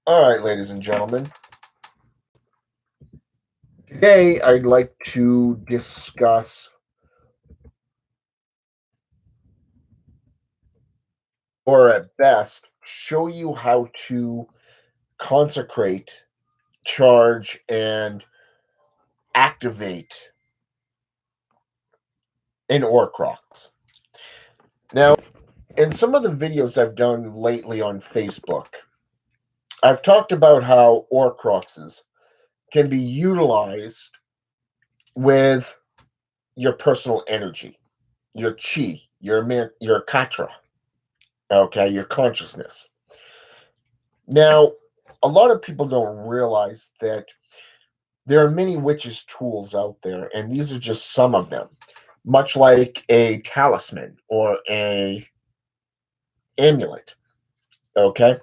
All right, ladies and gentlemen. Today, I'd like to discuss, or at best, show you how to consecrate, charge, and activate an Orcrox. Now, in some of the videos I've done lately on Facebook, I've talked about how Orcroxes can be utilized with your personal energy, your chi, your katra, okay, your consciousness. Now, a lot of people don't realize that there are many witches' tools out there, and these are just some of them, much like a talisman or a amulet. Okay,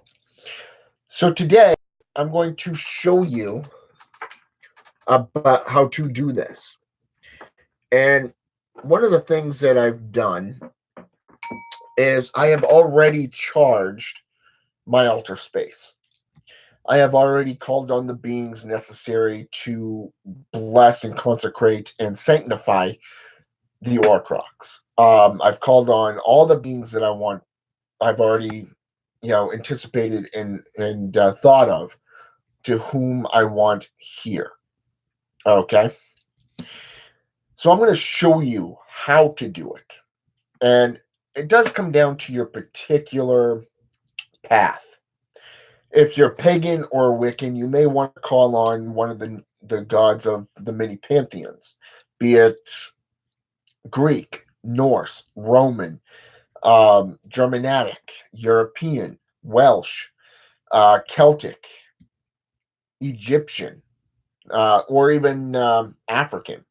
so today I'm going to show you about how to do this. And one of the things that I've done is I have already charged my altar space. I have already called on the beings necessary to bless and consecrate and sanctify the Orcrox. I've called on all the beings that I want. I've already, anticipated and thought of to whom I want here. Okay, so I'm going to show you how to do it, and it does come down to your particular path. If you're pagan or Wiccan, you may want to call on one of the gods of the many pantheons, be it Greek, Norse, Roman, Germanic, European, Welsh, Celtic, Egyptian, or even African.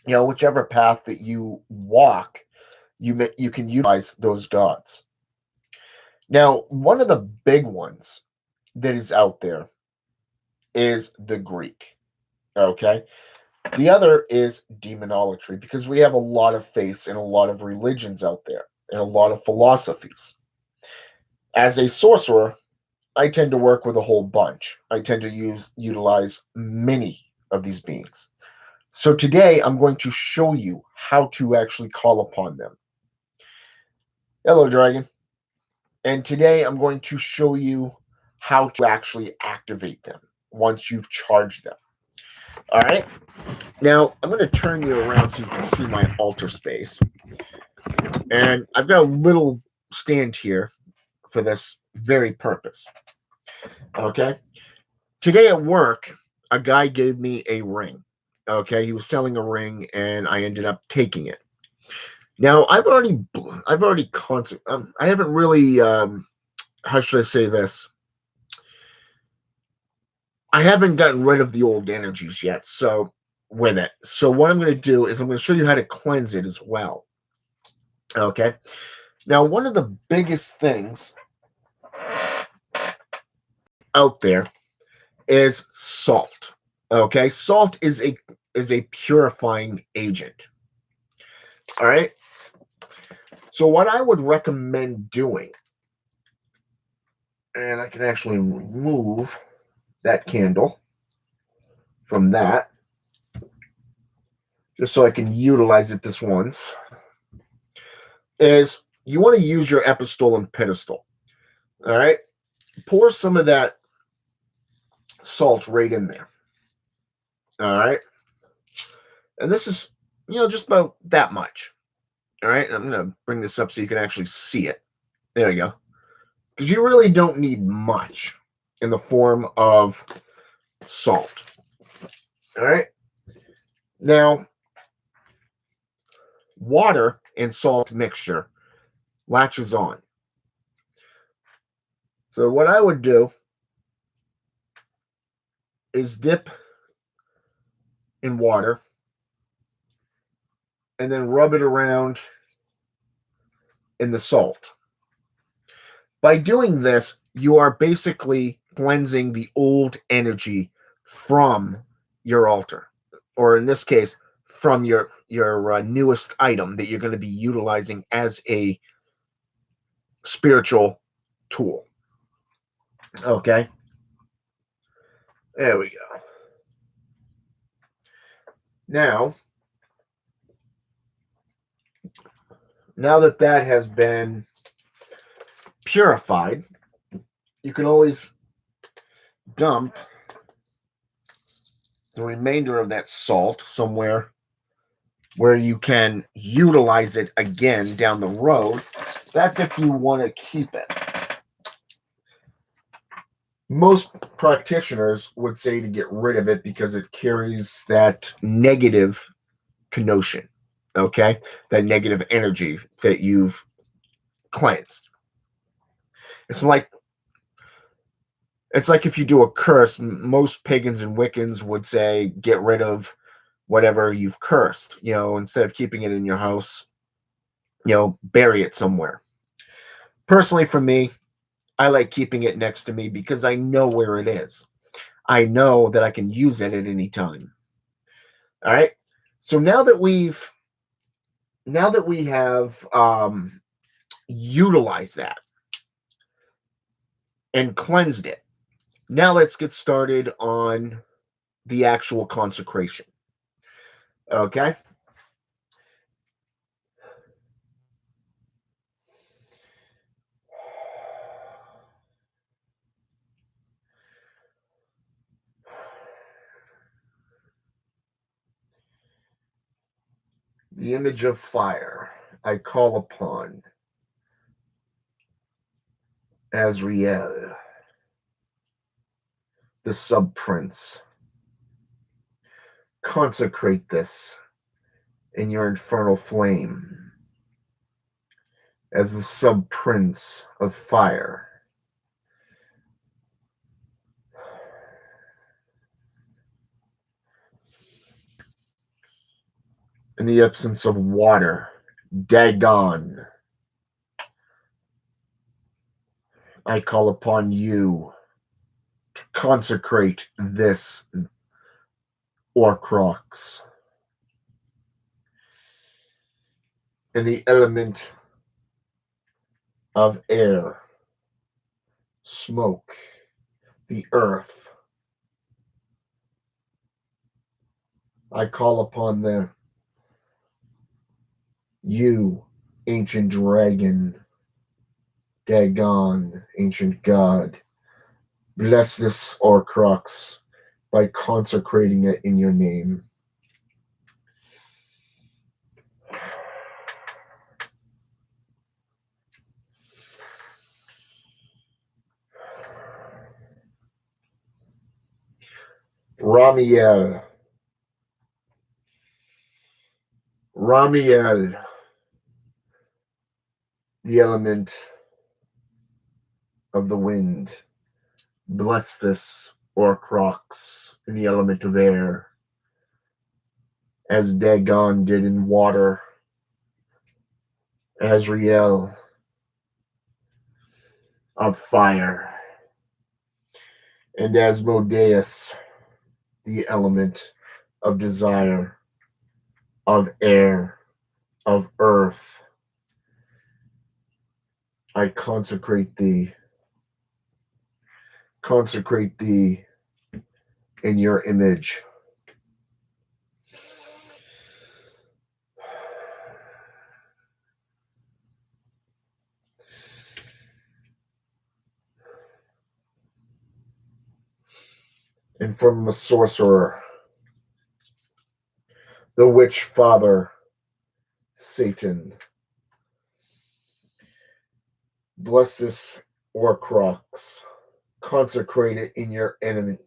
Whichever path that you walk, you can utilize those gods. Now, one of the big ones that is out there is the Greek. Okay. The other is demonolatry, because we have a lot of faiths and a lot of religions out there and a lot of philosophies. As a sorcerer, I tend to work with a whole bunch. I tend to utilize many of these beings. So today I'm going to show you how to actually call upon them. Hello, Dragon. And today I'm going to show you how to actually activate them once you've charged them. All right. Now I'm going to turn you around so you can see my altar space. And I've got a little stand here for this very purpose. Okay. Today at work, a guy gave me a ring. Okay. He was selling a ring and I ended up taking it. Now I haven't really, how should I say this? I haven't gotten rid of the old energies yet. So with it. So what I'm going to do is I'm going to show you how to cleanse it as well. Okay. Now, one of the biggest things out there is salt. Okay. Salt is a purifying agent. All right. So what I would recommend doing, and I can actually remove that candle from that, just so I can utilize it this once, is you want to use your epistole and pedestal. All right. Pour some of that salt right in there. All right. And this is, just about that much. All right. I'm going to bring this up so you can actually see it. There you go. Because you really don't need much in the form of salt. All right. Now, water and salt mixture latches on. So what I would do is dip in water and then rub it around in the salt. By doing this, you are basically cleansing the old energy from your altar, or in this case, from your newest item that you're going to be utilizing as a spiritual tool. Okay. There we go. Now that that has been purified, you can always dump the remainder of that salt somewhere where you can utilize it again down the road. That's if you want to keep it. Most practitioners would say to get rid of it because it carries that negative connotation, okay? That negative energy that you've cleansed. It's like if you do a curse, most pagans and Wiccans would say get rid of whatever you've cursed, instead of keeping it in your house, bury it somewhere. Personally, for me, I like keeping it next to me because I know where it is. I know that I can use it at any time. All right. So now that we have utilized that and cleansed it, now let's get started on the actual consecration. Okay. The image of fire I call upon Azrael, the sub-prince. Consecrate this in your infernal flame as the sub-prince of fire. In the absence of water, Dagon, I call upon you to consecrate this Orcrox. In the element of air, smoke, the earth, I call upon you, ancient dragon, Dagon, ancient god. Bless this Orcrox by consecrating it in your name. Ramiel, the element of the wind. Bless this Orcrox in the element of air, as Dagon did in water. Azrael of fire, and Asmodeus, the element of desire, of air, of earth. I consecrate thee in your image. And from the sorcerer, the witch father, Satan, bless this Orcrox, consecrate it in your energies.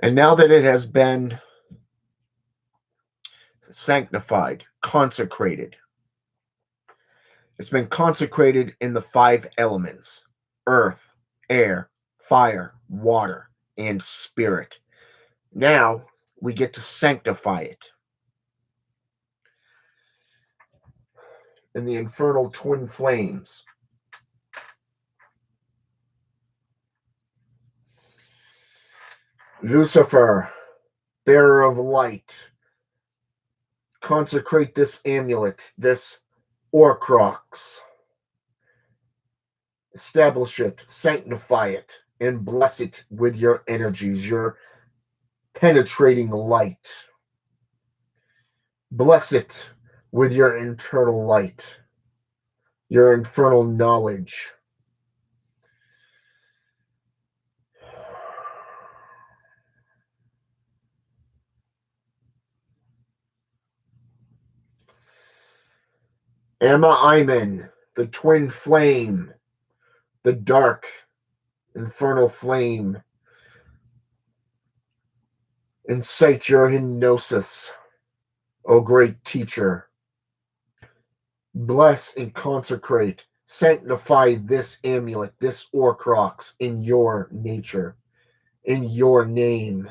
And now that it has been sanctified, consecrated, it's been consecrated in the 5 elements: earth, air, fire, water, and spirit. Now we get to sanctify it in the infernal twin flames. Lucifer, bearer of light, consecrate this amulet, this Orcrox. Establish it, sanctify it, and bless it with your energies, your penetrating light. Bless it with your internal light, your infernal knowledge. Emma Iman, the twin flame, the dark infernal flame. Incite your hypnosis, O great teacher. Bless and consecrate, sanctify this amulet, this Orcrox in your nature, in your name.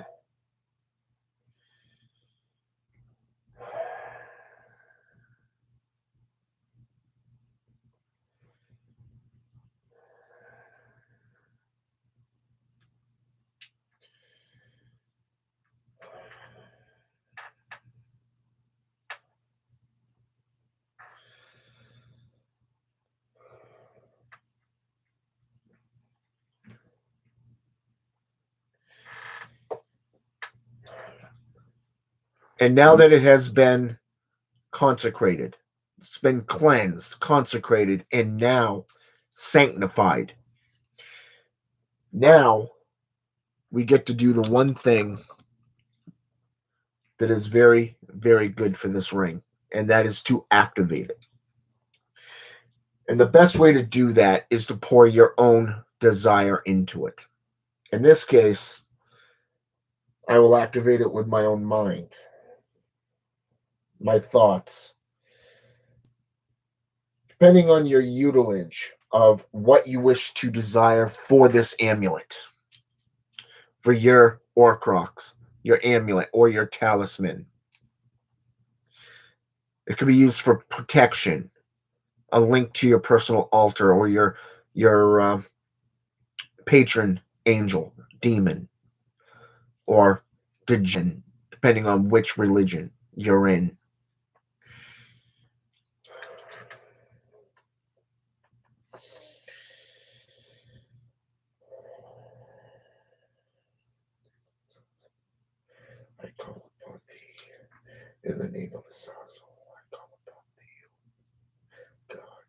And now that it has been consecrated, it's been cleansed, consecrated, and now sanctified. Now we get to do the one thing that is very, very good for this ring, and that is to activate it. And the best way to do that is to pour your own desire into it. In this case, I will activate it with my own mind, my thoughts. Depending on your utilage of what you wish to desire for this amulet, for your Orcrox, your amulet, or your talisman. It could be used for protection, a link to your personal altar, or your patron angel, demon, or djinn, depending on which religion you're in. I call upon thee in the name of Azazel. I call upon thee, God,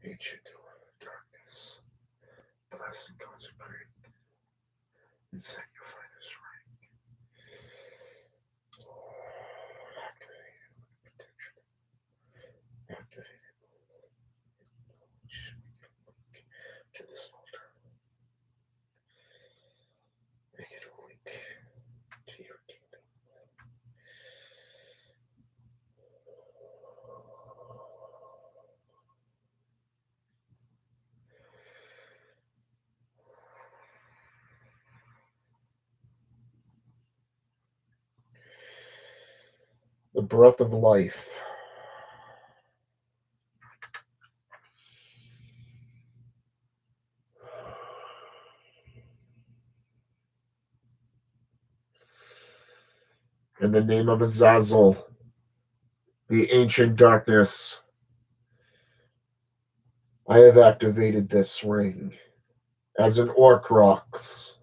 ancient darkness, bless and consecrate and sanctify this ring. Activate it with protection. Activate it to this altar. Make it a link to your kingdom. The breath of life. In the name of Azazel, the ancient darkness, I have activated this ring as an Orcrox.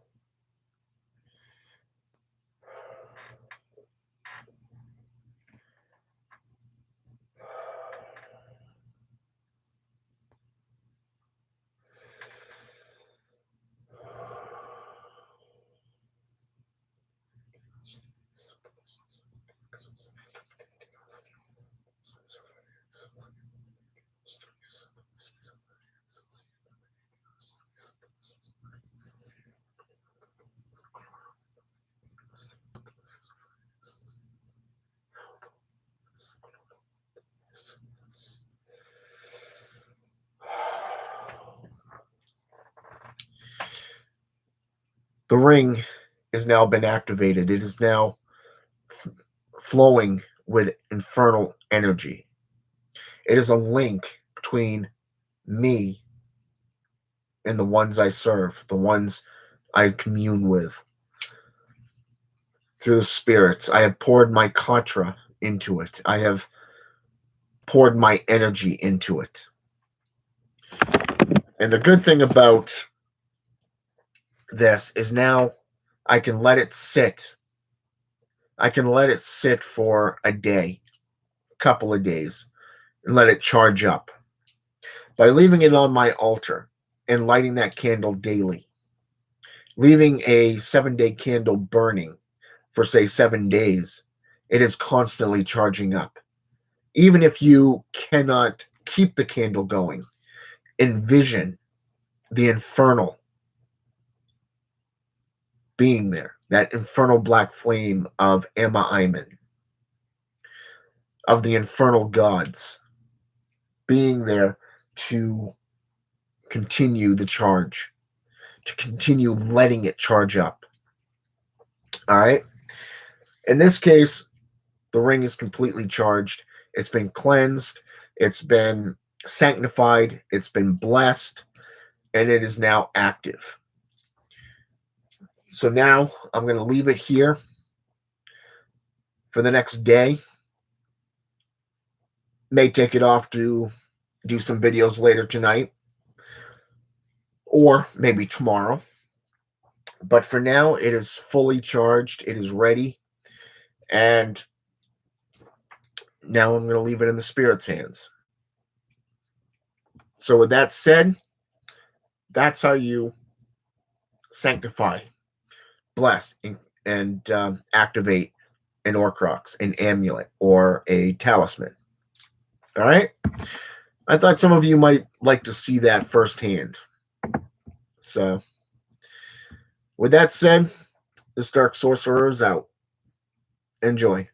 The ring has now been activated. It is now flowing with infernal energy. It is a link between me and the ones I serve, the ones I commune with. through the spirits. I have poured my katra into it. I have poured my energy into it. And the good thing about this is now I can let it sit. I can let it sit for a day, a couple of days, and let it charge up. By leaving it on my altar and lighting that candle daily, leaving a 7-day candle burning for, say, 7 days, it is constantly charging up. Even if you cannot keep the candle going, envision the infernal being there, that infernal black flame of Emma Iman, of the infernal gods being there to continue the charge, to continue letting it charge up. All right. In this case, the ring is completely charged. It's been cleansed. It's been sanctified. It's been blessed. And it is now active. So now I'm going to leave it here for the next day. May take it off to do some videos later tonight. Or maybe tomorrow. But for now, it is fully charged. It is ready. And now I'm going to leave it in the Spirit's hands. So with that said, that's how you sanctify, bless, and activate an Orcrox, an amulet, or a talisman. All right? I thought some of you might like to see that firsthand. So, with that said, this Dark Sorcerer is out. Enjoy.